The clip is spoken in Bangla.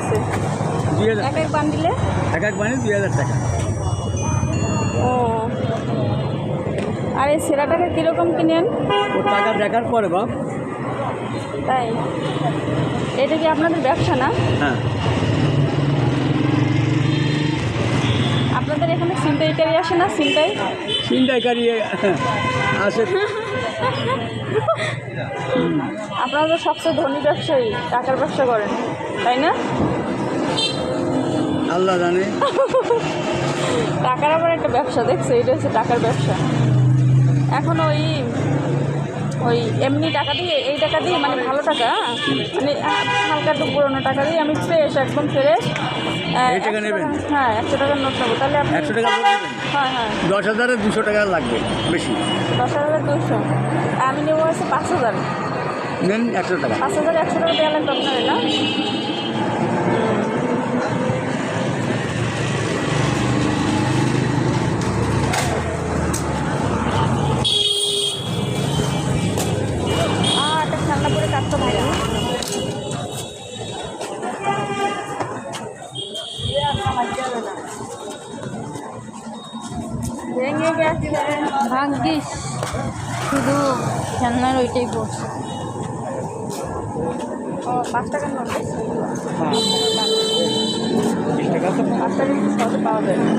আছে? 2000 এক এক বান্ডিলে? এক এক বান্ডিল 2000 টাকা। ও, আর এই সেরাটাকে কীরকম কিনেন? ও টাকা দেখার পরে বাপ। তাই? এটা কি আপনাদের ব্যবসা না? হ্যাঁ, আপনাদের এখানে ছিনতাইকারী আসে না? ছিনতাইকারী আসে। আপনারা তো সবচেয়ে ধনী ব্যবসায়ী, টাকার ব্যবসা করেন, তাই না? আল্লাহ জানে। টাকার আবার একটা ব্যবসা, দেখছো? এটা হচ্ছে টাকার ব্যবসা। এখন ওই এমনি টাকা দিয়ে, এই টাকা দিয়ে মানে ভালো টাকা, মানে হালকা একটু পুরোনো টাকা দিয়ে আমি ফ্রেশ, একদম ফ্রেশ। এই টাকা নেবেন? হ্যাঁ, 100 টাকার নোট নেবো। তাহলে আপনি 100 টাকা নেবেন? হ্যাঁ হ্যাঁ, 10,000-এ 200 টাকা লাগবে বেশি। 10,200। আমি নেবো হচ্ছে 5,000। নেন 100 টাকা। 5,000 100 টাকা দেওয়া লাগবে আপনার, না? একটা ঠান্ডা করে কাটতে ভাই। ভেঙে গেছে, ভাগ্যিস শুধু খেলনার ওইটাই পড়ছে। ও 5 টাকার নোট। হ্যাঁ, 20 টাকা তো 5 টাকা কিন্তু সহজে পাওয়া যায় না।